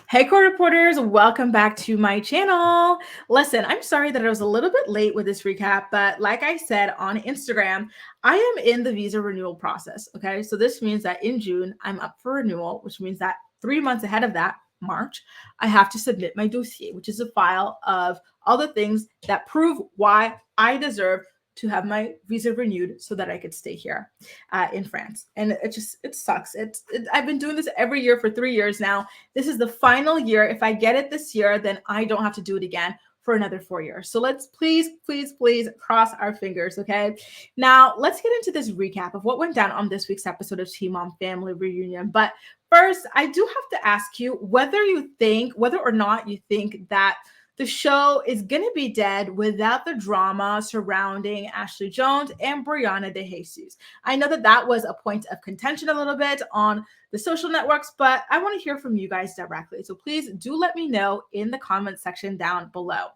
Hey, core reporters, welcome back to my channel. Listen, I'm sorry that I was a little bit late with this recap, but like I said on Instagram, I am in the visa renewal process. Okay. So this means that in June, I'm up for renewal, which means that 3 months ahead of that, March, I have to submit my dossier, which is a file of all the things that prove why I deserve to have my visa renewed so that I could stay here in France. And it sucks. I've been doing this every year for 3 years now. This is the final year. If I get it this year, then I don't have to do it again for another 4 years. So let's please, please, please cross our fingers, okay? Now, let's get into this recap of what went down on this week's episode of Teen Mom Family Reunion. But first, I do have to ask you whether or not you think that the show is going to be dead without the drama surrounding Ashley Jones and Briana Dejesus. I know that that was a point of contention a little bit on the social networks, but I want to hear from you guys directly. So please do let me know in the comment section down below.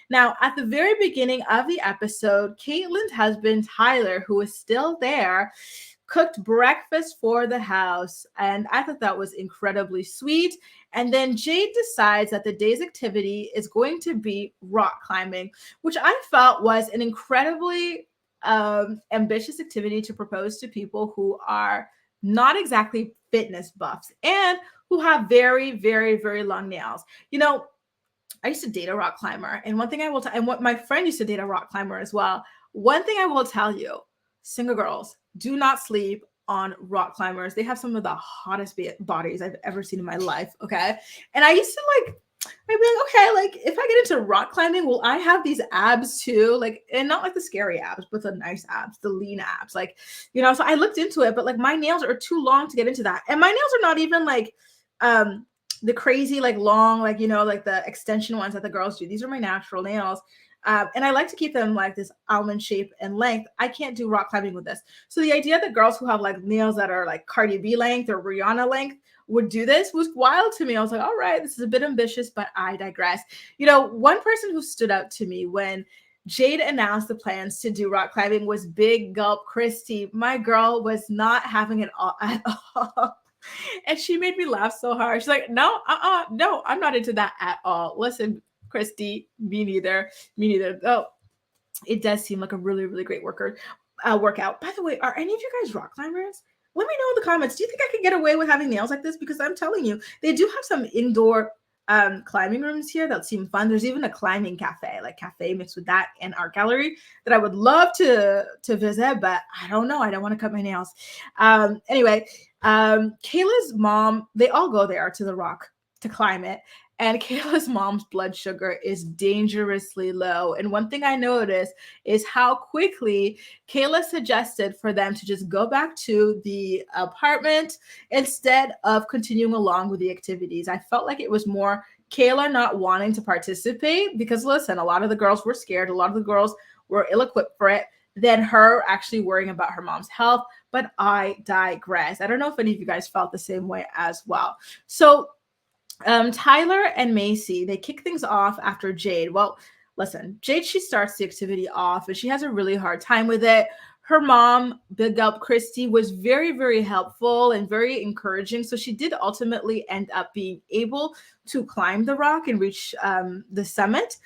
Now, at the very beginning of the episode, Caitlin's husband, Tyler, who is still there, cooked breakfast for the house. And I thought that was incredibly sweet. And then Jade decides that the day's activity is going to be rock climbing, which I felt was an incredibly ambitious activity to propose to people who are not exactly fitness buffs and who have very, very, very long nails. You know, I used to date a rock climber, and one thing I will tell, and what my friend used to date a rock climber as well. One thing I will tell you, single girls, do not sleep on rock climbers. They have some of the hottest bodies I've ever seen in my life. Okay. And I used to I'd be like, okay, like if I get into rock climbing, will I have these abs too? Like, and not like the scary abs, but the nice abs, the lean abs. Like, so I looked into it, but like my nails are too long to get into that. And my nails are not even like, the crazy, like long, like, like the extension ones that the girls do. These are my natural nails. And I like to keep them like this almond shape and length. I can't do rock climbing with this. So the idea that girls who have like nails that are like Cardi B length or Briana length would do this was wild to me. I was like, all right, this is a bit ambitious, but I digress. One person who stood out to me when Jade announced the plans to do rock climbing was Big Gulp Christy. My girl was not having it all at all. And she made me laugh so hard. She's like, no, no, I'm not into that at all. Listen, Christy, me neither. Me neither. Oh, it does seem like a really, really great workout. By the way, are any of you guys rock climbers? Let me know in the comments. Do you think I could get away with having nails like this? Because I'm telling you, they do have some indoor climbing rooms here that seem fun. There's even a climbing cafe, like cafe mixed with that and art gallery that I would love to visit, but I don't know. I don't want to cut my nails. Anyway, Kayla's mom, they all go there to the rock to climb it. And Kayla's mom's blood sugar is dangerously low. And one thing I noticed is how quickly Kayla suggested for them to just go back to the apartment instead of continuing along with the activities. I felt like it was more Kayla not wanting to participate because, listen, a lot of the girls were scared. A lot of the girls were ill-equipped for it than her actually worrying about her mom's health. But I digress. I don't know if any of you guys felt the same way as well. So Tyler and Macy, they kick things off after Jade. Well, listen, Jade, she starts the activity off and she has a really hard time with it. Her mom, Big Gulp Christy, was very, very helpful and very encouraging. So she did ultimately end up being able to climb the rock and reach the summit.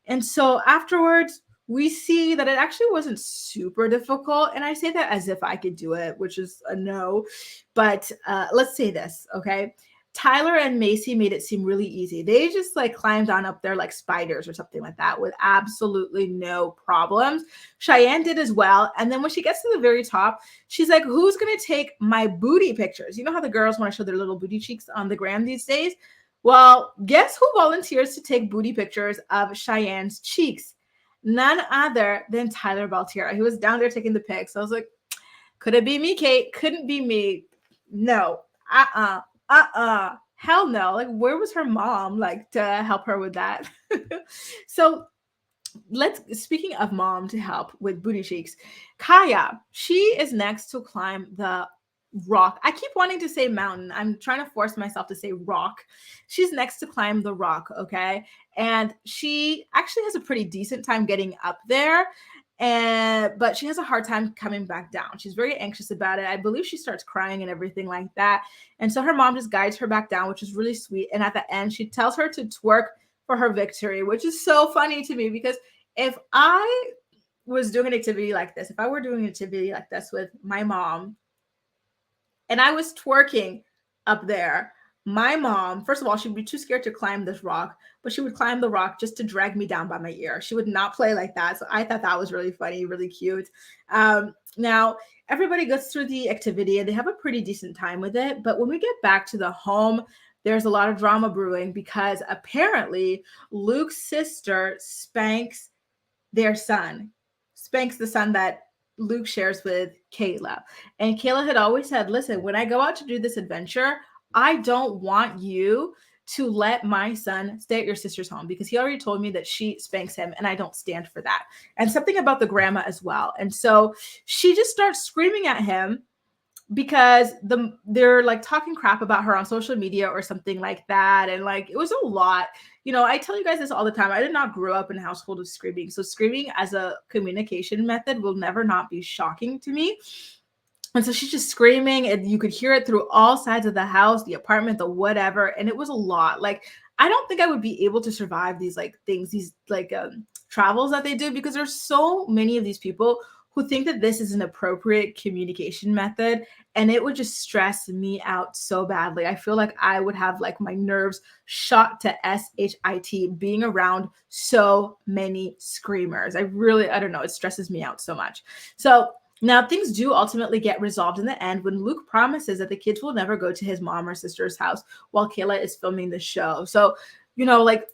And so afterwards, we see that it actually wasn't super difficult. And I say that as if I could do it, which is a no. But let's say this, okay? Tyler and Macy made it seem really easy. They just like climbed on up there like spiders or something like that with absolutely no problems. Cheyenne did as well. And then when she gets to the very top, she's like, who's going to take my booty pictures? You know how the girls want to show their little booty cheeks on the gram these days? Well, guess who volunteers to take booty pictures of Cheyenne's cheeks? None other than Tyler Baltiera. He was down there taking the pics. So I was like, could it be me, Kate? Couldn't be me. No. Hell no. Like, where was her mom, like, to help her with that? So speaking of mom to help with booty cheeks, Kaya, she is next to climb the rock. I keep wanting to say mountain. I'm trying to force myself to say rock. She's next to climb the rock, okay? And she actually has a pretty decent time getting up there. But she has a hard time coming back down. She's very anxious about it. I believe she starts crying and everything like that. And so her mom just guides her back down, which is really sweet. And at the end, she tells her to twerk for her victory, which is so funny to me because if I was doing an activity like this, if I were doing an activity like this with my mom and I was twerking up there, my mom, first of all, she'd be too scared to climb this rock, but she would climb the rock just to drag me down by my ear. She would not play like that. So I thought that was really funny, really cute. Now, everybody goes through the activity and they have a pretty decent time with it. But when we get back to the home, there's a lot of drama brewing because apparently Luke's sister spanks their son, spanks the son that Luke shares with Kayla. And Kayla had always said, listen, when I go out to do this adventure, I don't want you to let my son stay at your sister's home because he already told me that she spanks him and I don't stand for that. And something about the grandma as well. And so she just starts screaming at him because they're like talking crap about her on social media or something like that. And like, it was a lot. You know, I tell you guys this all the time. I did not grow up in a household of screaming. So screaming as a communication method will never not be shocking to me. And so she's just screaming and you could hear it through all sides of the house, the apartment, the whatever. And it was a lot. Like, I don't think I would be able to survive these like things, these like travels that they do, because there's so many of these people who think that this is an appropriate communication method. And it would just stress me out so badly. I feel like I would have like my nerves shot to SHIT being around so many screamers. I don't know. It stresses me out so much. So now, things do ultimately get resolved in the end when Luke promises that the kids will never go to his mom or sister's house while Kayla is filming the show. So, you know, like,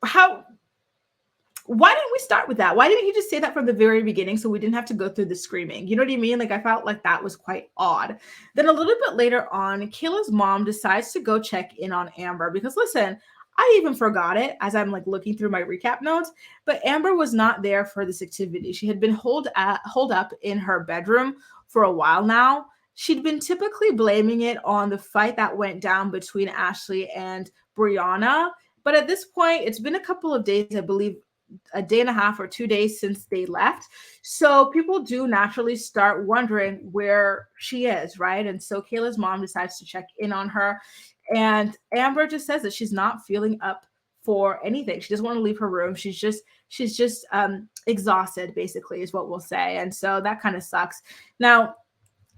why didn't we start with that? Why didn't he just say that from the very beginning so we didn't have to go through the screaming? You know what I mean? Like, I felt like that was quite odd. Then a little bit later on, Kayla's mom decides to go check in on Amber because, listen, I even forgot it as I'm like looking through my recap notes, but Amber was not there for this activity. She had been holed up in her bedroom for a while now. She'd been typically blaming it on the fight that went down between Ashley and Briana. But at this point, it's been a couple of days, I believe a day and a half or 2 days since they left. So people do naturally start wondering where she is, right? And so Kayla's mom decides to check in on her. And Amber just says that she's not feeling up for anything. She doesn't want to leave her room. She's just exhausted, basically, is what we'll say. And so that kind of sucks. Now,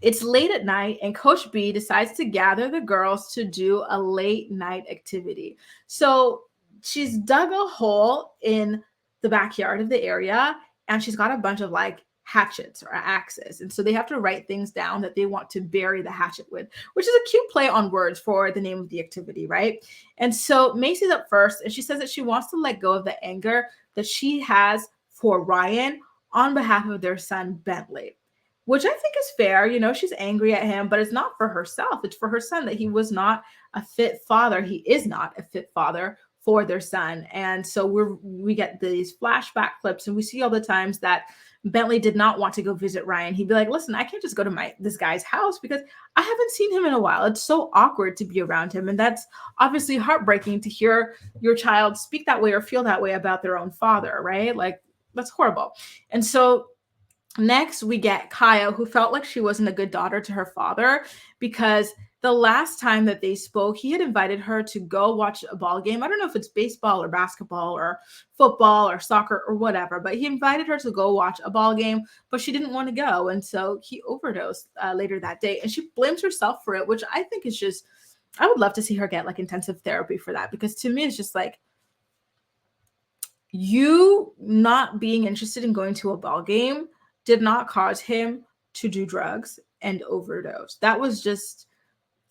it's late at night, and Coach B decides to gather the girls to do a late night activity. So she's dug a hole in the backyard of the area, and she's got a bunch of like hatchets or axes. And so they have to write things down that they want to bury the hatchet with, which is a cute play on words for the name of the activity, right? And so Macy's up first, and she says that she wants to let go of the anger that she has for Ryan on behalf of their son, Bentley, which I think is fair. You know, she's angry at him, but it's not for herself. It's for her son that he was not a fit father. He is not a fit father for their son. And so we get these flashback clips, and we see all the times that Bentley did not want to go visit Ryan. He'd be like, listen, I can't just go to this guy's house because I haven't seen him in a while. It's so awkward to be around him. And that's obviously heartbreaking to hear your child speak that way or feel that way about their own father, right? Like, that's horrible. And so next we get Kaya, who felt like she wasn't a good daughter to her father because the last time that they spoke, he had invited her to go watch a ball game. I don't know if it's baseball or basketball or football or soccer or whatever, but he invited her to go watch a ball game, but she didn't want to go. And so he overdosed later that day. And she blames herself for it, which I think is just, I would love to see her get like intensive therapy for that, because to me, it's just like, you not being interested in going to a ball game did not cause him to do drugs and overdose. That was just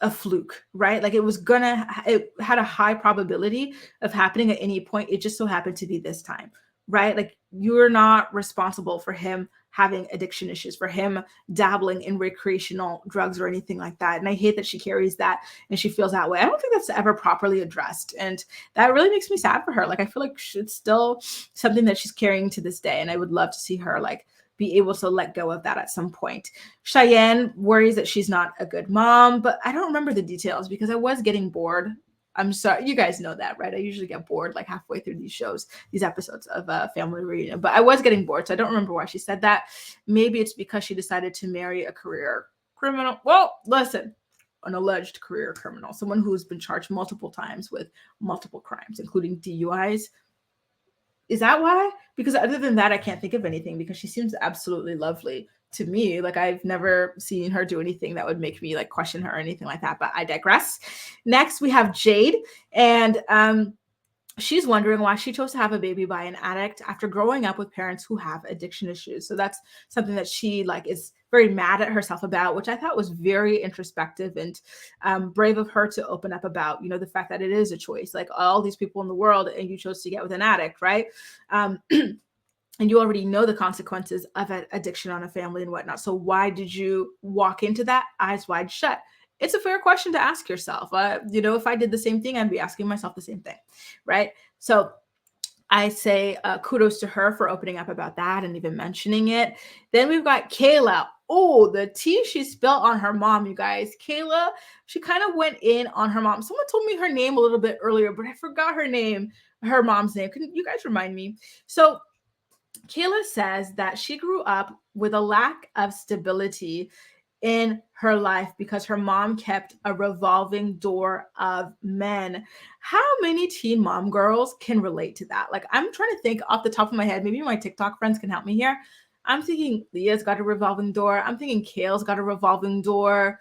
a fluke, right? Like, it had a high probability of happening at any point. It just so happened to be this time, right? Like, you're not responsible for him having addiction issues, for him dabbling in recreational drugs or anything like that. And I hate that she carries that and she feels that way. I don't think that's ever properly addressed. And that really makes me sad for her. Like, I feel like it's still something that she's carrying to this day. And I would love to see her like be able to let go of that at some point. Cheyenne worries that she's not a good mom, but I don't remember the details because I was getting bored I'm sorry, you guys know that, right? I usually get bored like halfway through these shows, these episodes of Family Reunion. But I was getting bored, so I don't remember why she said that. Maybe it's because she decided to marry a career criminal. Well, listen, an alleged career criminal, someone who's been charged multiple times with multiple crimes, including DUIs. Is that why? Because other than that, I can't think of anything because she seems absolutely lovely to me. Like I've never seen her do anything that would make me like question her or anything like that. But I digress. Next, we have Jade, and she's wondering why she chose to have a baby by an addict after growing up with parents who have addiction issues. So that's something that she like is very mad at herself about, which I thought was very introspective and brave of her to open up about, the fact that it is a choice. Like all these people in the world, and you chose to get with an addict, right? And you already know the consequences of addiction on a family and whatnot. So why did you walk into that eyes wide shut? It's a fair question to ask yourself. If I did the same thing, I'd be asking myself the same thing, right? So I say kudos to her for opening up about that and even mentioning it. Then we've got Kayla. Oh, the tea she spilled on her mom, you guys. Kayla, she kind of went in on her mom. Someone told me her name a little bit earlier, but I forgot her name, her mom's name. Can you guys remind me? So Kayla says that she grew up with a lack of stability in her life because her mom kept a revolving door of men. How many teen mom girls can relate to that? Like, I'm trying to think off the top of my head. Maybe my TikTok friends can help me here. I'm thinking Leah's got a revolving door. I'm thinking Kale's got a revolving door.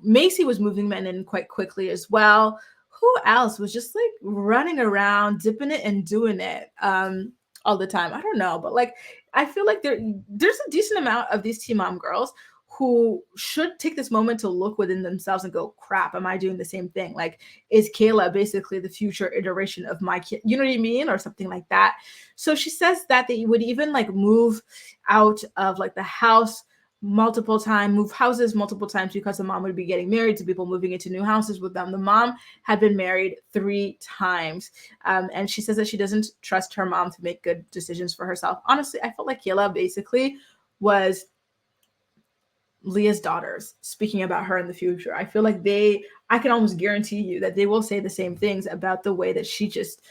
Macy was moving men in quite quickly as well. Who else was just like running around, dipping it and doing it all the time? I don't know, but like I feel like there's a decent amount of these teen mom girls who should take this moment to look within themselves and go, crap, am I doing the same thing? Like, is Kayla basically the future iteration of my kid? You know what I mean? Or something like that. So she says that they would even like move out of like the house move houses multiple times because the mom would be getting married to people moving into new houses with them. The mom had been married 3 times. And she says that she doesn't trust her mom to make good decisions for herself. Honestly, I felt like Kayla basically was Leah's daughters speaking about her in the future. I feel like I can almost guarantee you that they will say the same things about the way that she just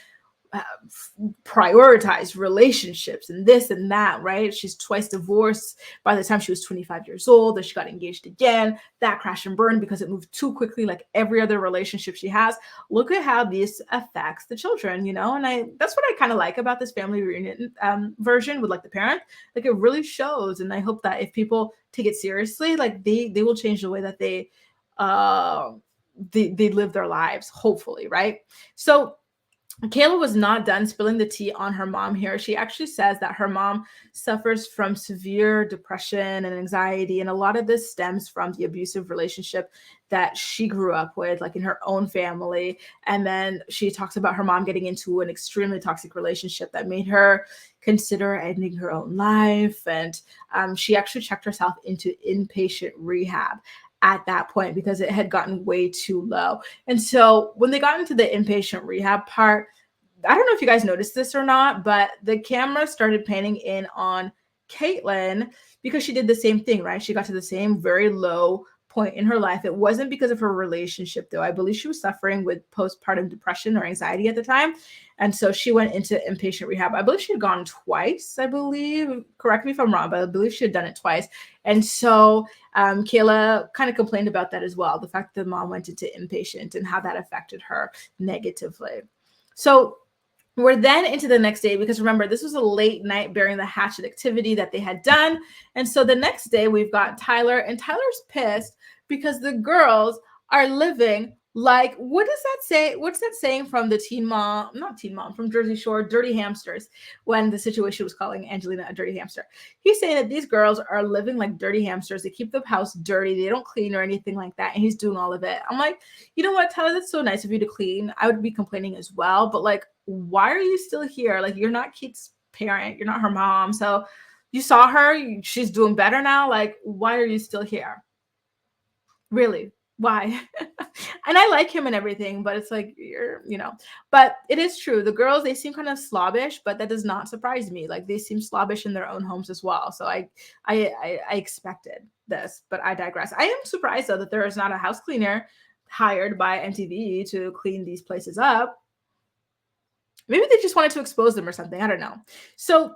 prioritize relationships and this and that, right? She's twice divorced by the time she was 25 years old, that she got engaged again, that crash and burn because it moved too quickly, like every other relationship she has. Look at how this affects the children, and that's what I kind of like about this family reunion version with like the parent. Like it really shows, and I hope that if people take it seriously, like they will change the way that they live their lives, hopefully, right? So Kayla was not done spilling the tea on her mom here. She actually says that her mom suffers from severe depression and anxiety, and a lot of this stems from the abusive relationship that she grew up with, like in her own family. And then she talks about her mom getting into an extremely toxic relationship that made her consider ending her own life. And she actually checked herself into inpatient rehab at that point because it had gotten way too low. And so when they got into the inpatient rehab part, I don't know if you guys noticed this or not, but the camera started panning in on Caitlin because she did the same thing, right? She got to the same very low point in her life. It wasn't because of her relationship, though. I believe she was suffering with postpartum depression or anxiety at the time. And so she went into inpatient rehab. I believe she had gone twice, I believe. Correct me if I'm wrong, but I believe she had done it twice. And so Kayla kind of complained about that as well, the fact that the mom went into inpatient and how that affected her negatively. So we're then into the next day because remember, this was a late night burying the hatchet activity that they had done. And so the next day we've got Tyler, and Tyler's pissed because the girls are living like, what does that say? What's that saying from the from Jersey Shore, Dirty Hamsters, when the situation was calling Angelina a dirty hamster. He's saying that these girls are living like dirty hamsters. They keep the house dirty. They don't clean or anything like that. And he's doing all of it. I'm like, you know what, Tyler, that's so nice of you to clean. I would be complaining as well. But like, why are you still here? Like, you're not Kate's parent. You're not her mom. So you saw her. She's doing better now. Like, why are you still here? Really? Why? And I like him and everything, but it's like, but it is true. The girls, they seem kind of slobbish, but that does not surprise me. Like they seem slobbish in their own homes as well. So I expected this, but I digress. I am surprised though that there is not a house cleaner hired by MTV to clean these places up. Maybe they just wanted to expose them or something. I don't know. So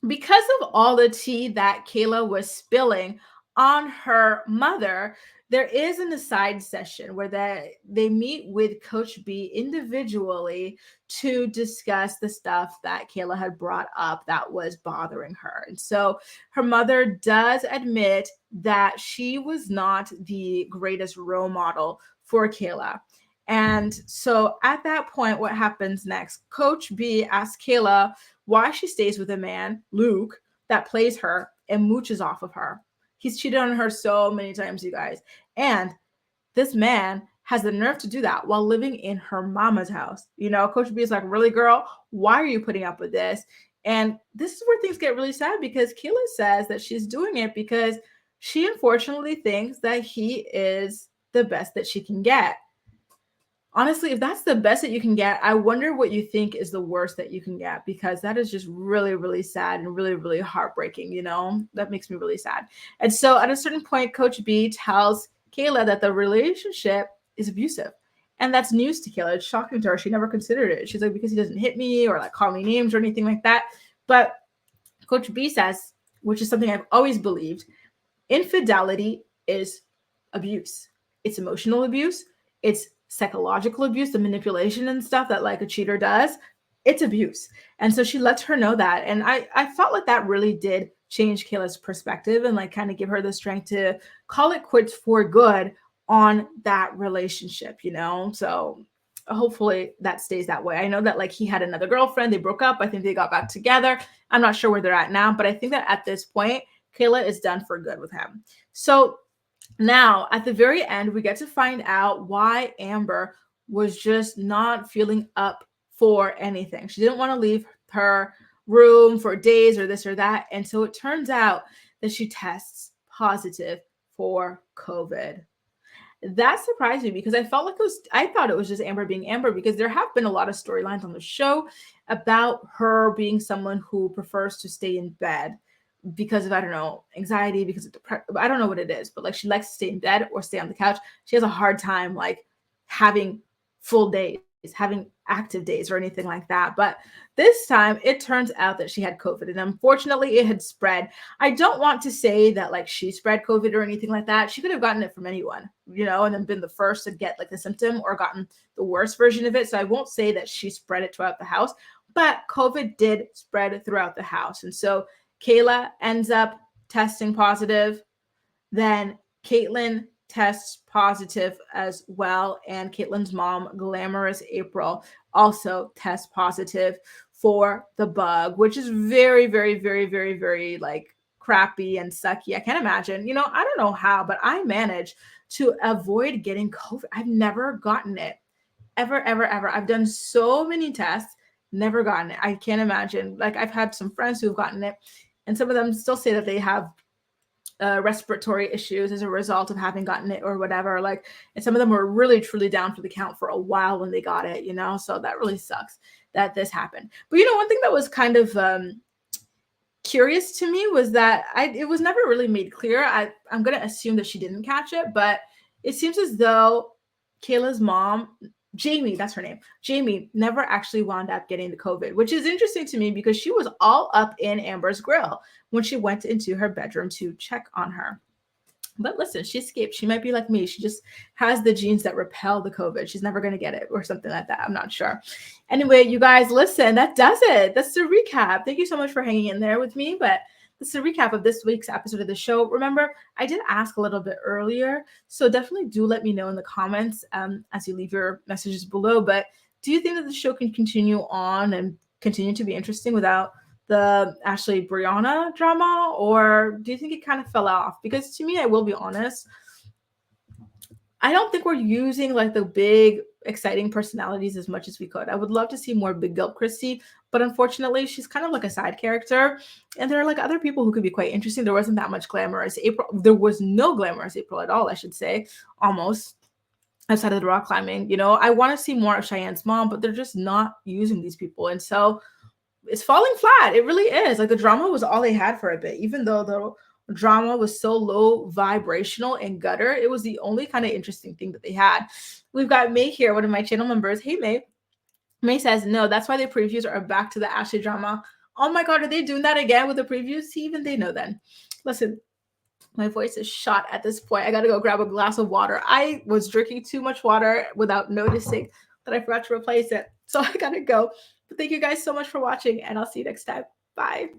because of all the tea that Kayla was spilling on her mother, there is an aside session where they meet with Coach B individually to discuss the stuff that Kayla had brought up that was bothering her. And so her mother does admit that she was not the greatest role model for Kayla. And so at that point, what happens next? Coach B asks Kayla why she stays with a man, Luke, that plays her and mooches off of her. He's cheated on her so many times, you guys. And this man has the nerve to do that while living in her mama's house. You know, Coach B is like, really, girl, why are you putting up with this? And this is where things get really sad because Kayla says that she's doing it because she unfortunately thinks that he is the best that she can get. Honestly, if that's the best that you can get, I wonder what you think is the worst that you can get, because that is just really, really sad and really, really heartbreaking. You know, that makes me really sad. And so at a certain point, Coach B tells Kayla that the relationship is abusive. And that's news to Kayla. It's shocking to her. She never considered it. She's like, because he doesn't hit me or like call me names or anything like that. But Coach B says, which is something I've always believed, infidelity is abuse. It's emotional abuse. It's psychological abuse, the manipulation and stuff that like a cheater does. It's abuse. And so she lets her know that. And I felt like that really did change Kayla's perspective and like kind of give her the strength to call it quits for good on that relationship, you know? So hopefully that stays that way. I know that like he had another girlfriend, they broke up. I think they got back together. I'm not sure where they're at now, but I think that at this point, Kayla is done for good with him. So now, at the very end, we get to find out why Amber was just not feeling up for anything. She didn't want to leave her room for days or this or that. And so it turns out that she tests positive for COVID. That surprised me because I thought it was just Amber being Amber, because there have been a lot of storylines on the show about her being someone who prefers to stay in bed because of, I don't know, anxiety, because of depression. I don't know what it is, but like she likes to stay in bed or stay on the couch. She has a hard time like having full days, having active days or anything like that. But this time it turns out that she had COVID, and unfortunately it had spread. I don't want to say that like she spread COVID or anything like that. She could have gotten it from anyone, you know, and then been the first to get like the symptom or gotten the worst version of it. So I won't say that she spread it throughout the house, but COVID did spread throughout the house. And so Kayla ends up testing positive. Then Caitlyn tests positive as well. And Caitlyn's mom, Glamorous April, also tests positive for the bug, which is very, very, very, very, very like crappy and sucky. I can't imagine. You know, I don't know how, but I managed to avoid getting COVID. I've never gotten it. Ever, ever, ever. I've done so many tests, never gotten it. I can't imagine. Like I've had some friends who've gotten it, and some of them still say that they have respiratory issues as a result of having gotten it or whatever. Like, and some of them were really, truly down for the count for a while when they got it, you know? So that really sucks that this happened. But, you know, one thing that was kind of curious to me was that it was never really made clear. I'm going to assume that she didn't catch it, but it seems as though Kayla's mom, Jamie, that's her name, Jamie, never actually wound up getting the COVID, which is interesting to me because she was all up in Amber's grill when she went into her bedroom to check on her. But listen, she escaped. She might be like me. She just has the genes that repel the COVID. She's never going to get it or something like that. I'm not sure. Anyway, you guys, listen, that does it. That's the recap. Thank you so much for hanging in there with me. But this is a recap of this week's episode of the show. Remember, I did ask a little bit earlier, so definitely do let me know in the comments as you leave your messages below. But do you think that the show can continue on and continue to be interesting without the Ashley Briana drama, or do you think it kind of fell off? Because to me, I will be honest, I don't think we're using like the big exciting personalities as much as we could. I would love to see more Big Gulp Christy, but unfortunately she's kind of like a side character, and there are like other people who could be quite interesting. There wasn't that much Glamorous April. There was no Glamorous April at all, I should say, almost, outside of the rock climbing. You know, I want to see more of Cheyenne's mom, but they're just not using these people, and so it's falling flat. It really is. Like the drama was all they had for a bit, even though the drama was so low vibrational and gutter. It was the only kind of interesting thing that they had. We've got May here, one of my channel members. Hey, May. May says, no, that's why the previews are back to the Ashley drama. Oh my God, are they doing that again with the previews? See, even they know then. Listen, my voice is shot at this point. I got to go grab a glass of water. I was drinking too much water without noticing that I forgot to replace it. So I got to go. But thank you guys so much for watching, and I'll see you next time. Bye.